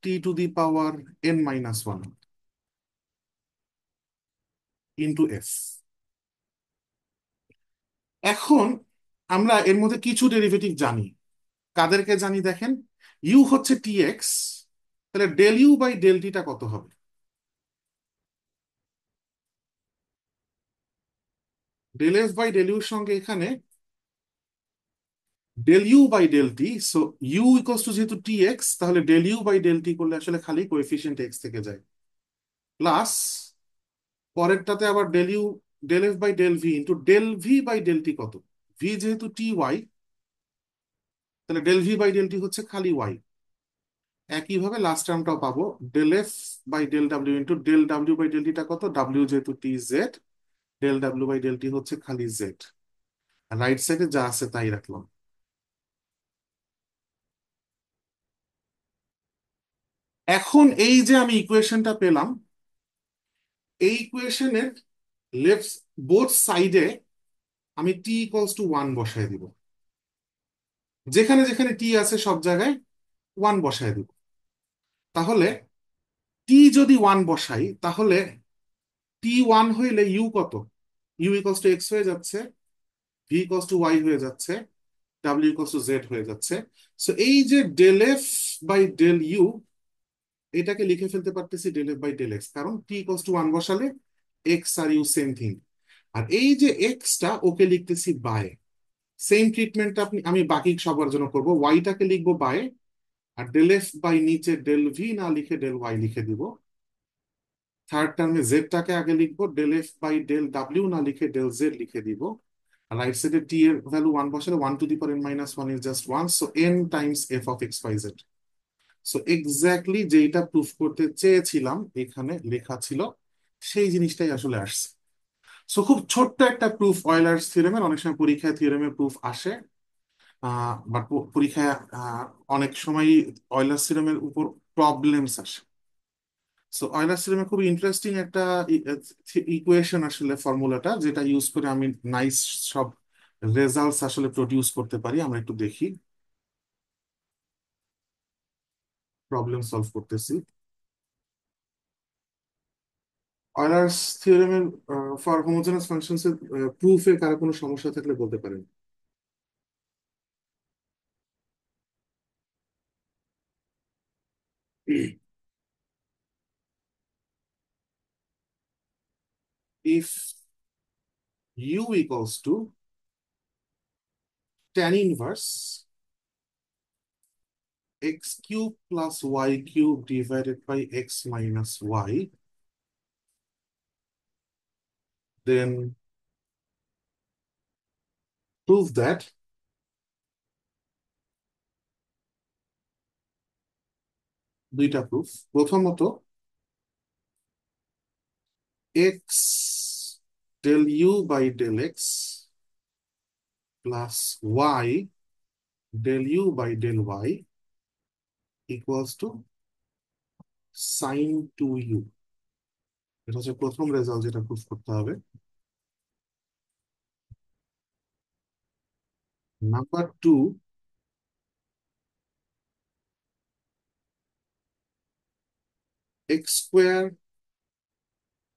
t to the power n minus one into f. এখন আমরা এর মধ্যে কিছু ডেরিভেটিভ জানি। কাদেরকে জানি দেখেন, ইউ হচ্ছে টি এক্স, তাহলে ডেল ইউ বাই ডেল টিটা কত হবে? ডেল এফ বাই ডেল ইউর সঙ্গে এখানে del you by del t, so u equals to যেহেতু টি এক্স, তাহলে del you by del t করলে আসলে খালি কোএফিসিয়েন্ট এক্স থেকে যায়, প্লাস পরেরটাতে আবার del you, del F by del V into del V by del টি কত? ভি যেহেতু টি ওয়াই, তাহলে del V by del T হচ্ছে খালি ওয়াই। একইভাবে লাস্ট টার্মটাও পাবো, del F by del W into del W by del টিটা কত? ডাব্লিউ যেহেতু T Z, del W by del T হচ্ছে খালি জেড। রাইট সাইডে যা আছে তাই রাখলাম। এখন এই যে আমি ইকুয়েশনটা পেলাম, এই ইকুয়েশনের লেফট বোথ সাইডে আমি টি ইকুয়ালস টু ওয়ান বসায় দিব, যেখানে যেখানে টি আছে সব জায়গায় ওয়ান বসায় দিব। তাহলে টি যদি ওয়ান বসাই, তাহলে টি ওয়ান হইলে ইউ কত? ইউ ইকুয়ালস টু এক্স হয়ে যাচ্ছে, ভি ইকুয়ালস টু ওয়াই হয়ে যাচ্ছে, ডাব্লিউ ইকুয়ালস টু জেড হয়ে যাচ্ছে। সো এই যে del F by del U, এটাকে লিখে ফেলতে পারতেছি del F by del X, কারণ টি ইকুয়ালস টু ওয়ান বসালে এক্স আর ইউ সেম থিং। আর এই যে এক্সটা, ওকে লিখতেছি বাই। সেম ট্রিটমেন্টটা আমি বাকি সবার জন্য করবো, ওয়াইটাকে লিখবো বাই, আর ডেল এফ বাই নিচে ডেল ভি না লিখে ডেল ওয়াই লিখে দিব। থার্ড টার্মে জেডটাকে আগে লিখবো, ডেল এফ বাই ডেল ডাব্লিউ না লিখে ডেল জেড লিখে দিব। রাইট সাইডে টি এর ভ্যালু ওয়ান বসালে one to the power n minus one is just one, so n times f of x Y z. So exactly যেটা প্রুফ করতে চেয়েছিলাম এখানে লেখা ছিল, সেই জিনিসটাই আসলে আসছে। সো খুব ছোট্ট একটা প্রুফ অয়েলার্স থিওরেমের, অনেক সময় পরীক্ষায় থিওরেমের প্রুফ আসে, বাট পরীক্ষায় অনেক সময় অয়েলার্স থিওরেমের উপর প্রবলেমস আসে। সো অয়েলার সিস্টেমে খুব ইন্টারেস্টিং একটা ইকুয়েশন আসলে, ফর্মুলাটা যেটা ইউজ করে আমি নাইস সব রেজাল্টস আসলে প্রডিউস করতে পারি। আমরা একটু দেখি, প্রবলেম সলভ করতেছি। অয়েলার্স থিওরেমের ফর হোমোজেনাস ফাংশনস এর প্রুফে কারো কোনো সমস্যা থাকলে বলতে পারেন। If u equals to tan inverse x cube plus Y cube divided by x minus Y, then prove that, দুইটা প্রুফ। প্রথমত, x del you by del x plus Y del you by del y equals to sine two u. এটা হচ্ছে প্রথম result যেটা proof করতে হবে। Number two, x square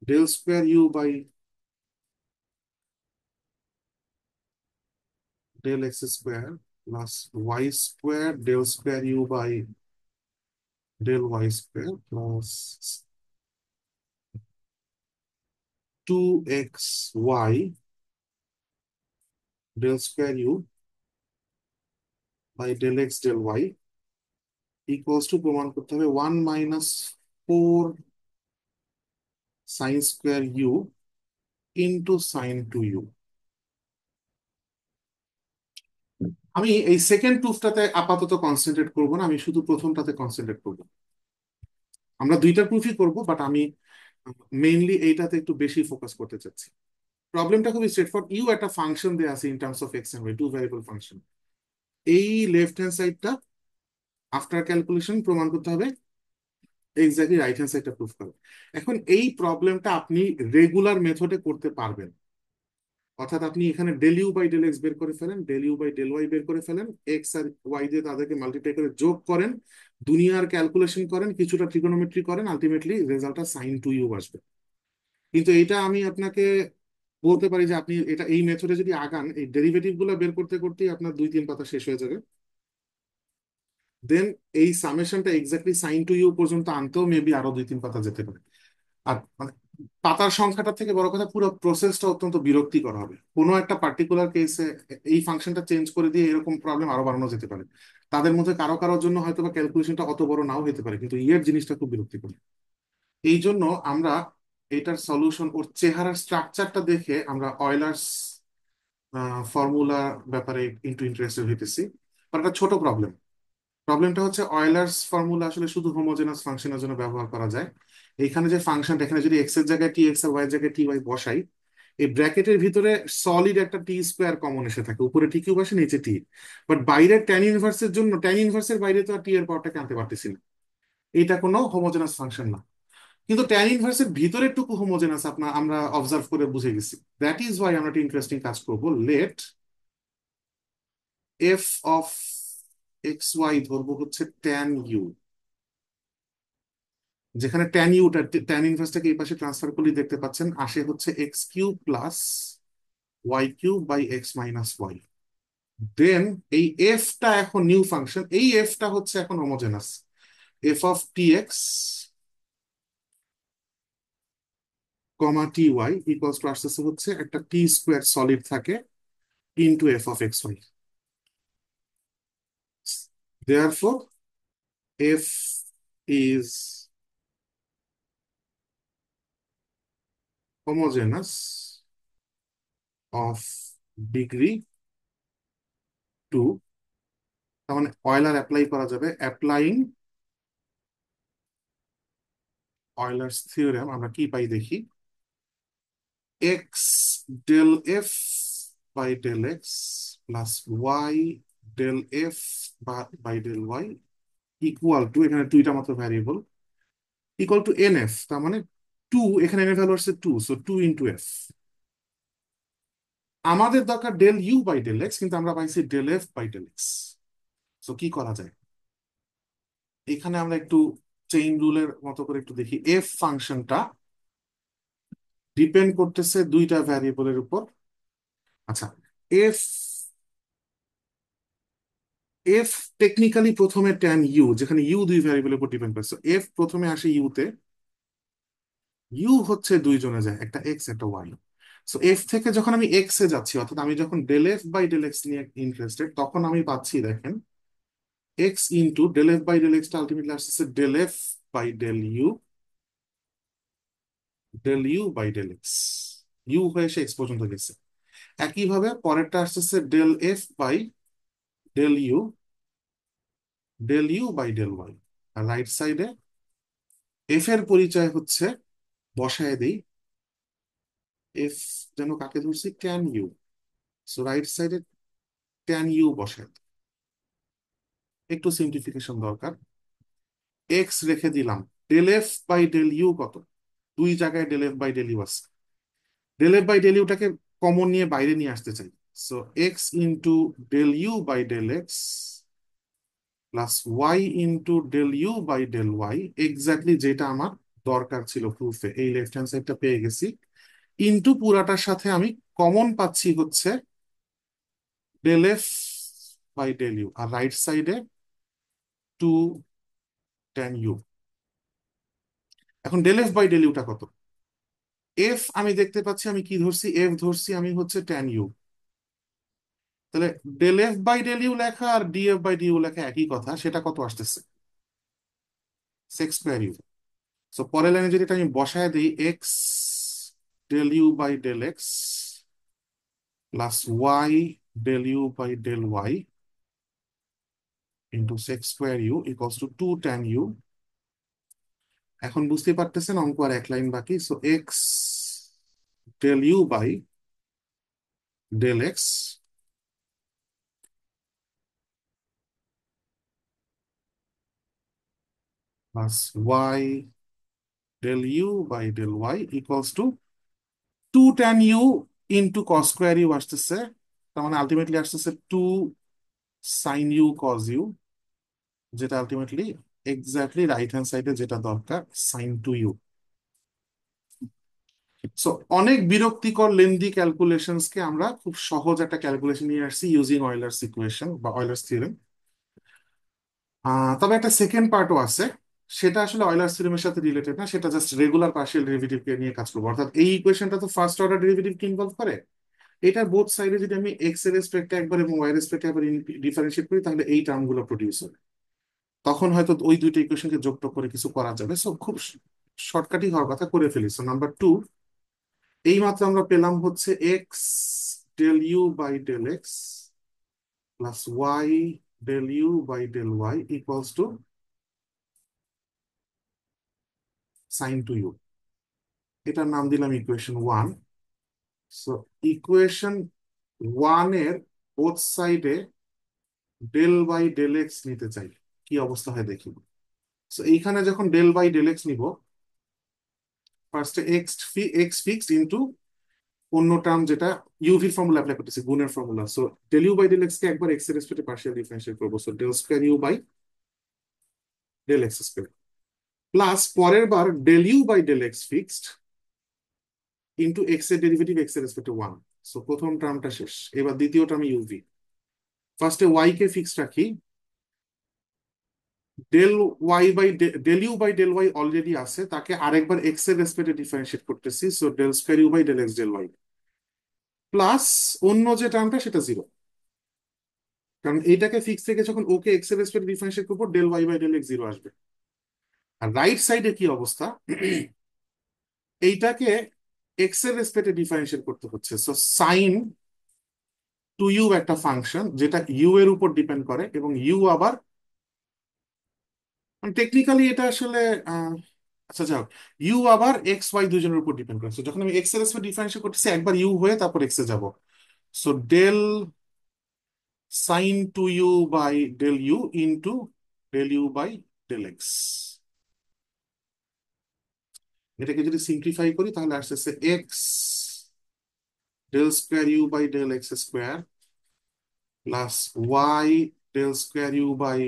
del square you by del x square plus y square del square you by del Y square plus two x Y del square you by del x del y equals to, প্রমাণ করতে হবে one minus four sine square u into sine two u. আমি এই second প্রুফটাতে আপাতত concentrate করব না, আমি শুধু প্রথমটাতে কনসেন্ট্রেট করব। আমরা দুইটা প্রুফই করব, বাট আমি মেইনলি এইটাতে একটু বেশি ফোকাস করতে চাচ্ছি। প্রবলেমটা খুবই স্ট্রেটফরওয়ার্ড। ইউ একটা ফাংশন দেয়া আছে in terms of x and y, two variable function. এই লেফট হ্যান্ড সাইডটা আফটার ক্যালকুলেশন প্রমাণ করতে হবে এক্স্যাক্টলি রাইট হ্যান্ড সাইডটা প্রুফ করে। এখন এই প্রবলেমটা আপনি রেগুলার মেথডে করতে পারবেন। অর্থাৎ আপনি এখানে del you by del x বের করে ফেলেন, del you by del y বের করে ফেলেন, এক্স আর ওয়াই দিয়ে তাদেরকে মাল্টিপ্লাই করে যোগ করেন, দুনিয়ার ক্যালকুলেশন করেন, কিছুটা ট্রিগোনোমেট্রি করেন, আলটিমেটলি রেজাল্টটা সাইন টু ইউ আসবে। কিন্তু এটা আমি আপনাকে বলতে পারি যে আপনি এটা এই মেথডে যদি আগান, এই ডেরিভেটিভ গুলো বের করতে করতেই আপনার দুই তিন পাতা শেষ হয়ে যাবে। দেন এই সামেশনটা এক্স্যাক্টলি সাইন টু ইউ পর্যন্ত আনতেও মেবি আরো দুই তিন পাতা যেতে পারে। আর মানে পাতার সংখ্যাটা থেকে বড় কথা, পুরো প্রসেসটা অত্যন্ত বিরক্তিকর হবে। কোনো একটা পার্টিকুলার কেসে এই ফাংশনটা চেঞ্জ করে দিয়ে এরকম প্রবলেম আরো বাড়ানো যেতে পারে। তাদের মধ্যে কারো কারোর জন্য হয়তো বা ক্যালকুলেশনটা অত বড় নাও হতে পারে, কিন্তু ইয়ের জিনিসটা খুব বিরক্তিকর। এই জন্য আমরা এটার সলিউশন, ওর চেহারার স্ট্রাকচারটা দেখে আমরা অয়েলার্স ফর্মুলা ব্যাপারে একটু ইন্টারেস্টেড হইতেছি। আর একটা ছোট প্রবলেম, প্রবলেমটা হচ্ছে অয়েলার্স ফর্মুলা আসলে শুধু হোমোজেনাস ফাংশনের জন্য ব্যবহার করা যায়। এইখানে যে ফাংশনটা, এখানে যদি এক্স এর জায়গায় টি এক্স আর ওয়াই এর জায়গায় টি ওয়াই বসাই, এই ব্র্যাকেটের ভিতরে সলিড একটা টি স্কোয়ার কমন এসে থাকে, উপরে টি কিউব আসে, নিচে টি। বাট বাইরের ট্যান ইনভার্সের জন্য, ট্যান ইনভার্সের বাইরে তো আর টি এর পাওয়ারটাকে আনতে পারতেছি না। এটা কোনো হোমোজেনাস ফাংশন না। কিন্তু ট্যান ইনভার্সের ভিতরের টুকু হোমোজেনাস আমরা অবজার্ভ করে বুঝে গেছি। দ্যাট ইজ ওয়াই আমরা একটা ইন্টারেস্টিং কাজ করবো। Let F of x Y ধরবো হচ্ছে ট্যান ইউ, যেখানে ট্যান ইউটা, ট্যান ইনভার্সটাকে এই পাশে ট্রান্সফার করলে দেখতে পাচ্ছেন আসে হচ্ছে X cube plus Y cube by x minus Y. Then এই এফটা এখন নিউ ফাংশন, এই এফটা হচ্ছে এখন homogeneous. F of T X comma T Y equals to আসতেছে হচ্ছে একটা টি স্কোয়ার সলিড থাকে into F of x Y. Therefore, f is homogeneous of degree two, তার মানে অয়লার অ্যাপ্লাই করা যাবে, অ্যাপ্লাইং অয়লার্স থিওরেম। আমরা কি পাই দেখি, x del F by del x plus Y del F by del y equal to, এখানে দুইটা মাত্র variable, equal to n f, তার মানে টু, এখানে এন এফ ভ্যালু হচ্ছে two, so two into f. আমাদের দরকার del you by del x, কিন্তু আমরা পাইছি del F by del x. So কি করা যায়, এখানে আমরা একটু চেইন রুলের মতো করে একটু দেখি। এফ ফাংশনটা ডিপেন্ড করতেছে দুইটা ভ্যারিয়েবলের উপর। আচ্ছা, এফ এফ টেকনিক্যালি প্রথমে ট্যান ইউ, যেখানে ইউ দুই ভ্যারিয়েবলের উপর ডিপেন্ড করছে, এফ প্রথমে আসে ইউতে, ইউ হচ্ছে দুইজনে যায়, একটা এক্স একটা ওয়াই। সো এফ থেকে যখন আমি এক্স এ যাচ্ছি, অর্থাৎ আমি যখন del F by del X নিয়ে ইন্টারেস্টেড, তখন আমি পাচ্ছি দেখেন X into del F by del এক্সটা আলটিমেটলি আসছে del F by del you by del X, U হয়ে এসে এক্স পর্যন্ত গেছে। একইভাবে পরেরটা আসতেছে del you by del Y. আর রাইট সাইডে এফ এর পরিচয় হচ্ছে, বসায় দেই, এফ যেন কাকে ধরছি, ট্যান ইউ, সো রাইট সাইডে ট্যান ইউ বসায় দিই। একটু সিম্পলিফিকেশন দরকার, এক্স রেখে দিলাম, del F by del U কত, দুই জায়গায় del F by del U আছে, ডেল এফ বাই ডেল ইউটাকে কমন নিয়ে বাইরে নিয়ে আসতে চাই, so X into del you by del x plus Y into del you by del Y, exactly যেটা আমার দরকার ছিল প্রুফে, এই লেফট হ্যান্ড সাইডটা পেয়ে গেছি। ইন্টু পুরাটার সাথে আমি কমন পাচ্ছি হচ্ছে del F by del u, আর রাইট সাইডে টু ট্যান ইউ। এখন ডেল এফ বাই ডেল ইউটা কত, এফ আমি দেখতে পাচ্ছি, আমি কি ধরছি, এফ ধরছি আমি হচ্ছে ট্যান ইউ। তাহলে del F by del U লেখা আর D F by D U লেখা একই কথা, সেটা কত আসতেছে, সেক্স স্কোয়ার ইউ। সো পরের লাইনে যদি এটা আমি বসায় দিই, x del you by del x plus Y del you by del y into sec square u equals to two tan u. এখন বুঝতে পারতেছেন অঙ্ক আর এক লাইন বাকি, so x del you by del x plus Y del you by del y equals to two tan u into cos square u আসতেছে, তার মানে আলটিমেটলি আসতেছে two sine u cos u, যেটা আলটিমেটলি এক্স্যাক্টলি রাইট হ্যান্ড সাইডে যেটা দরকার, sign two you. So অনেক বিরক্তিকর লেন্দি ক্যালকুলেশনস কে আমরা খুব সহজ একটা ক্যালকুলেশন নিয়ে আসছি ইউজিং অয়লার্স ইকুয়েশন বা অয়লার্স থিওরেম। তবে একটা সেকেন্ড পার্টও আছে, সেটা আসলে অয়লার্স থিওরেমের সাথে রিলেটেড না, সেটা জাস্ট রেগুলার পার্শিয়াল ডেরিভেটিভ কে নিয়ে কাজ করবো। অর্থাৎ এই ইকুয়েশনটা তো ফার্স্ট অর্ডার ডেরিভেটিভ কে ইনভলভ করে, এটা বোথ সাইডে যদি আমি এক্স এর রেসপেক্টে একবার এবং ওয়াই এর রেসপেক্টে একবার ডিফারেন্সিয়েট করি, তাহলে এই টার্ম গুলো প্রডিউস হবে। তখন হয়তো ওই দুইটা ইকুয়েশনকে যোগ টোগ করে কিছু করা যাবে। সো খুব শর্টকাটই হওয়ার কথা, করে ফেলি। সো নাম্বার টু, এই মাত্র আমরা পেলাম হচ্ছে x del you by del x plus Y del you by del y equals to sine two u. এটার নাম দিলাম equation one. So equation one এর বোথ সাইডে ডেল বাই ডেল এক্স নিতে চাই, কি অবস্থা হয় দেখি। সো এইখানে যখন ডেল বাই ডেল এক্স নিব, ফার্স্টে এক্স ফিক্সড ইন্টু অন্য টার্ম যেটা ইউভির ফর্মুলা অ্যাপ্লাই করতেছি, গুণের formula. So del you by del X কে একবার এক্স এর রেসপেক্টে পার্শিয়াল ডিফারেন্সিয়েট করবো, so del square you by del x square plus পরের বার del you by del X fixed into X এর ডেরিভেটিভ এক্স এর রেসপেক্টে ওয়ান। সো প্রথম টার্মটা শেষ, এবার দ্বিতীয় টার্ম ইউভি। ফার্স্টে ওয়াই কে ফিক্সড রাখি, del y by del you by del y already আছে, তাকে আরেকবার এক্স এর রেসপেক্টে ডিফারেন্সিয়েট করতেছি, so del square you by del x del y plus অন্য যে টার্মটা সেটা জিরো, কারণ এইটাকে ফিক্স থেকে যখন ওকে এক্স এর রেসপেক্টে ডিফারেন্সিয়েট করবো, del y by del x zero আসবে। আর রাইট সাইডে কি অবস্থা, এইটাকে এক্স এর রেসপেক্টে ডিফারেন্সিয়েট করতে হচ্ছে। সো সাইন টু ইউ একটা ফাংশন যেটা ইউ এর উপর ডিপেন্ড করে, এবং ইউ আবার টেকনিক্যালি এটা আসলে আহ, আচ্ছা যাও, ইউ আবার এক্স ওয়াই দুজনের উপর ডিপেন্ড করে। So, যখন আমি এক্স এর রেসপেক্ট ডিফারেন্সিয়েট করতেছি একবার ইউ হয়ে তারপর এক্স এ যাব। So del sine two u by del u into del you by del x. এটাকে যদি সিম্পলিফাই করি তাহলে আসতেছে x del square you by del x square plus Y del square you by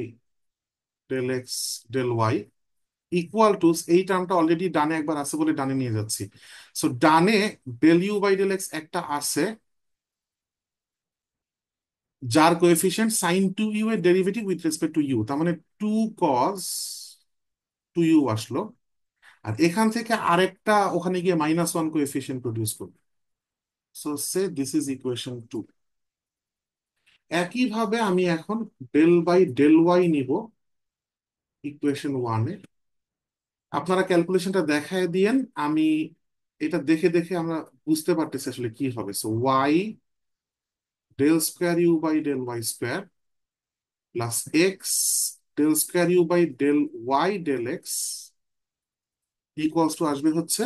del x del y equal to, এই টার্মটা already ডানে একবার আছে বলে ডানে নিয়ে যাচ্ছি। সো ডানে del you by del x একটা আছে যার কোএফিসিয়েন্ট সাইন টু ইউ এর derivative with respect to u, তার মানে টু কজ টু ইউ আসলো। আর এখান থেকে আরেকটা ওখানে গিয়ে -1 কোএফিসিয়েন্ট প্রডিউস করবে। So say this is equation 2। একইভাবে আমি এখন ডেল বাই ডেল ওয়াই নিব ইকুয়েশন 1 এ। আপনারা ক্যালকুলেশনটা দেখায় দিয়েন, আমি এটা দেখে দেখে আমরা বুঝতে পারতেছি আসলে কি হবে। So y del square you by del Y square plus x del square you by del y del x equals to আসবে হচ্ছে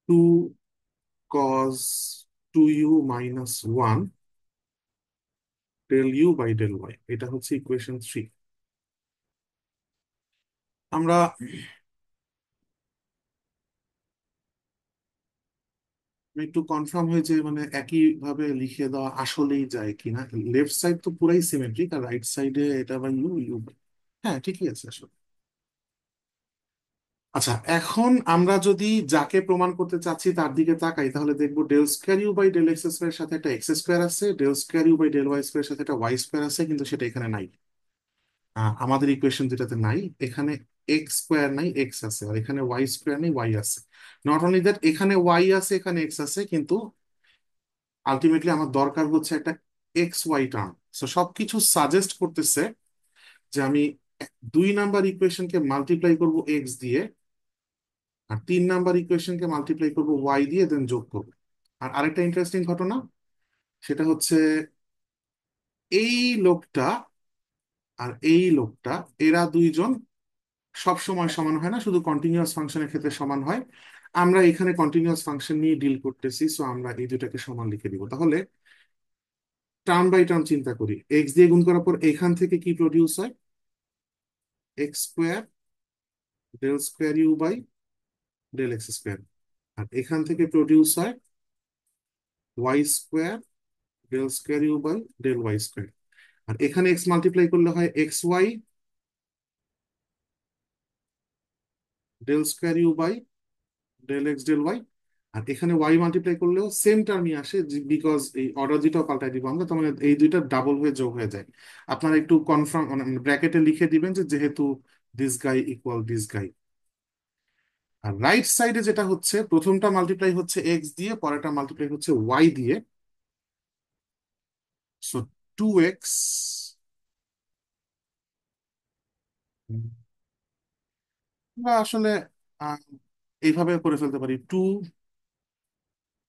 2 cos 2u - 1 del you by del y. এটা হচ্ছে ইকুয়েশন 3। আমরা একটু কনফার্ম হয়েছে মানে একই ভাবে লিখে দেওয়া আসলেই যায় কিনা। লেফট সাইড তো পুরাই সিমেট্রিক, আর রাইট সাইডে এটা বাই ইউ ইউ বাই, হ্যাঁ ঠিকই আছে আসলে। আচ্ছা, এখন আমরা যদি যাকে প্রমাণ করতে চাচ্ছি তার দিকে তাকাই তাহলে দেখবো del square you by del x square সাথে একটা এক্স স্কোয়ার আছে, del square you by del Y square সাথে একটা ওয়াই স্কোয়ার আছে, কিন্তু সেটা এখানে নাই। আমাদের ইকুয়েশন যেটাতে নাই, এখানে এক্স স্কোয়ার নাই, এক্স আছে, আর এখানে ওয়াই স্কোয়ার নেই, ওয়াই আছে। নট অনলি দ্যাট, এখানে ওয়াই আছে এখানে এক্স আছে, কিন্তু আলটিমেটলি আমার দরকার হচ্ছে একটা এক্স ওয়াই টার্ম। সো সবকিছু সাজেস্ট করতেছে যে আমি 2 নাম্বার ইকুয়েশনকে মাল্টিপ্লাই করব এক্স দিয়ে, আর 3 নাম্বার ইকুয়েশনকে মাল্টিপ্লাই করব ওয়াই দিয়ে, দেন যোগ করবো। আর আরেকটা ইন্টারেস্টিং ঘটনা, সেটা হচ্ছে এই লোকটা আর এই লোকটা, এরা দুইজন সব সময় সমান হয় না, শুধু কন্টিনিউয়াস ফাংশনের ক্ষেত্রে সমান হয়। আমরা এখানে কন্টিনিউয়াস ফাংশন নিয়ে ডিল করতেছি, সো আমরা এই দুটাকে সমান লিখে দিব। তাহলে টার্ম বাই টার্ম চিন্তা করি, এক্স দিয়ে গুণ করার পর এখান থেকে কি প্রডিউস হয়, X square del square you by del x square. আর এখান থেকে প্রডিউস হয় Y square del square you by del Y square. আর এখানে এক্স মাল্টিপ্লাই করলে হয় X Y del square you by del x del Y. আর এখানে ওয়াই মাল্টিপ্লাই করলেও সেম টার্মই আসে, বিকজ এই অর্ডার দুটো পাল্টাই দিব আমরা, তার মানে এই দুইটা ডাবল হয়ে যোগ হয়ে যায়। আপনারা একটু কনফার্ম মানে ব্র্যাকেটে লিখে দিবেন যে যেহেতু this guy equal this guy. আর রাইট সাইডে যেটা হচ্ছে, প্রথমটা মাল্টিপ্লাই হচ্ছে এক্স দিয়ে, পরেরটা মাল্টিপ্লাই হচ্ছে ওয়াই দিয়ে। সো 2x, আমরা আসলে আহ, এইভাবে করে ফেলতে পারি, 2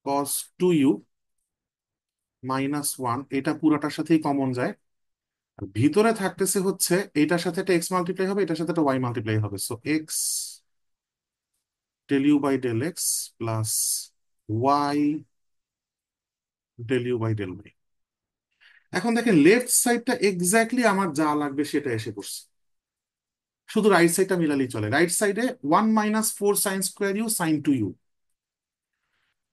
cos 2u - 1, এটা পুরাটার সাথেই কমন যায়। আর ভিতরে থাকতেছে হচ্ছে এটার সাথে একটা এক্স মাল্টিপ্লাই হবে, এটার সাথে একটা ওয়াই মাল্টিপ্লাই হবে। So x del you by del x plus Y del you by del y. এখন দেখেন লেফট সাইডটা এক্স্যাক্টলি আমার যা লাগবে সেটা এসে পড়ছে, শুধু রাইট সাইডটা মিলালেই চলে। রাইট সাইডে 1 - 4 sin² you sin 2u,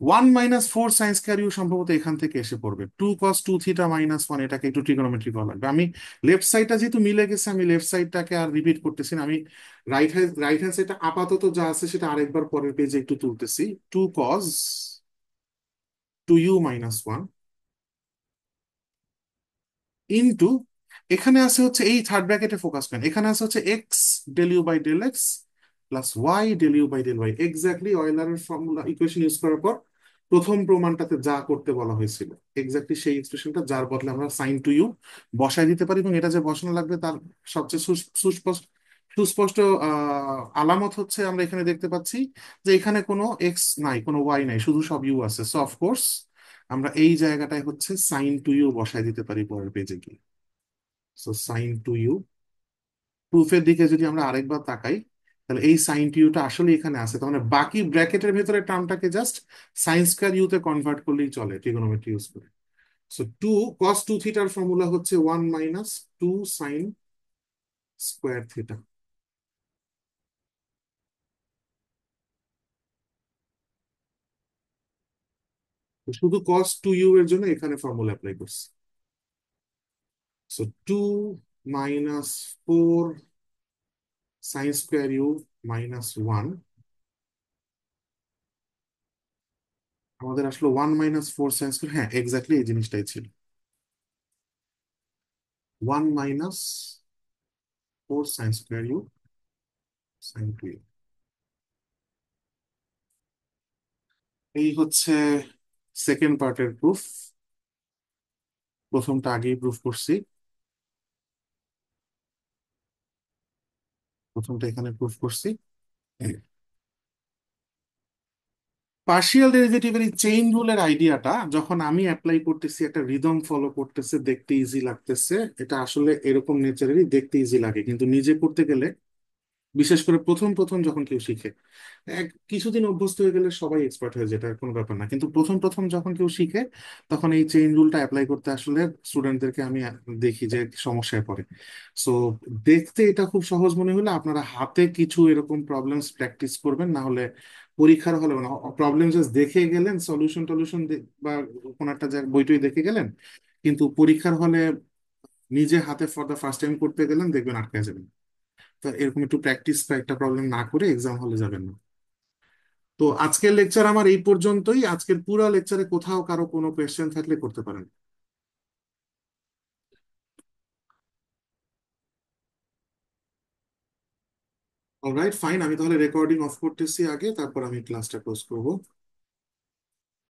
1 - 4 sin² you সম্ভবত এখান থেকে এসে পড়বে 2 cos 2θ - 1, এটাকে একটু ট্রিগোনোমেট্রি করা লাগবে। আমি লেফট সাইডটা যেহেতু মিলে গেছে, আমি লেফট সাইডটাকে আর রিপিট করতেছি না। আমি রাইট হ্যান্ড সাইডটা আপাতত যা আছে সেটা আরেকবার পরের পেজে একটু তুলতেছি। 2 cos 2u - 1 ইন্টু, এখানে আছে হচ্ছে এই থার্ড ব্র্যাকেটে ফোকাস করেন, এখানে আছে হচ্ছে x del you by del x plus Y del you by del Y. Exactly অয়েলারের ফর্মুলা ইকুয়েশন ইউজ করার পর প্রথম প্রমাণটাতে যা করতে বলা হয়েছিল এক্স্যাক্টলি সেই এক্সপ্রেশনটা, যার বদলে আমরা সাইন টু ইউ বসাই দিতে পারি, এবং এটা যে বসানো লাগবে তার সবচেয়ে সুস্পষ্ট সুস্পষ্ট আলামত হচ্ছে আমরা এখানে দেখতে পাচ্ছি যে এখানে কোনো এক্স নাই, কোনো ওয়াই নাই, শুধু সব ইউ আছে। সো অফকোর্স আমরা এই জায়গাটায় হচ্ছে সাইন টু ইউ বসাই দিতে পারি পরের পেজে গিয়ে। সো সাইন টু ইউ, প্রুফের দিকে যদি আমরা আরেকবার তাকাই, তাহলে এই সাইন টু ইউটা আসলে এখানে আছে। তার মানে বাকি ব্র্যাকেটের ভেতরে টার্মটাকে জাস্ট সাইন স্কয়ার ইউতে কনভার্ট করলেই চলে ট্রিগোনোমেট্রি ইউজ করে। সো টু কস টু থিটার ফর্মুলা হচ্ছে 1 - 2 সাইন স্কোয়ার থিটা। শুধু কস টু ইউ এর জন্য এখানে ফর্মুলা অ্যাপ্লাই করছি। সো 2 - 4 সাইন স্কোয়ার ইউ - 1। আমাদের আসলে 1 - 4 সাইন স্কোয়ার, হ্যাঁ এক্স্যাক্টলি এই জিনিসটাই ছিল। 1 - 4 sine square u sine 2 u. এই হচ্ছে সেকেন্ড পার্টের প্রুফ। প্রথমটা আগেই প্রুফ করছি, প্রথমটা এখানে প্রুফ করছি। পার্শিয়াল ডেরিভেটিভের এই চেইন রুলের আইডিয়াটা যখন আমি অ্যাপ্লাই করতেছি, একটা রিদম ফলো করতেছে, দেখতে ইজি লাগতেছে। এটা আসলে এরকম নেচারেরই, দেখতে ইজি লাগে, কিন্তু নিজে করতে গেলে, বিশেষ করে প্রথম প্রথম যখন কেউ শিখে, কিছুদিন অভ্যস্ত হয়ে গেলে সবাই এক্সপার্ট হয়ে যায়, এটা কোনো ব্যাপার না। কিন্তু প্রথম প্রথম যখন কেউ শিখে, তখন এই চেইন রুলটা অ্যাপ্লাই করতে আসলে স্টুডেন্টদেরকে আমি দেখি যে সমস্যায় পড়ে। সো দেখতে এটা খুব সহজ মনে হলে আপনারা হাতে কিছু এরকম প্রবলেমস প্র্যাকটিস করবেন, না হলে পরীক্ষার হলে না। প্রবলেম জাস্ট দেখে গেলেন, সলিউশন টলিউশন বা কোনো একটা জায়গায় বইটই দেখে গেলেন, কিন্তু পরীক্ষার হলে নিজে হাতে ফর দ্য ফার্স্ট টাইম করতে গেলেন, দেখবেন আটকে যাবেন। তো এরকম একটু প্র্যাকটিস বা একটা প্রবলেম না করে এক্সাম হলে যাবেন না। তো আজকের লেকচার আমার এই পর্যন্তই। আজকের পুরো লেকচারে কোথাও কারো কোনো কোয়েশ্চেন থাকলে করতে পারেন। Alright, fine. আমি তাহলে রেকর্ডিং অফ করতেছি আগে, তারপর আমি ক্লাসটা ক্লোজ করব।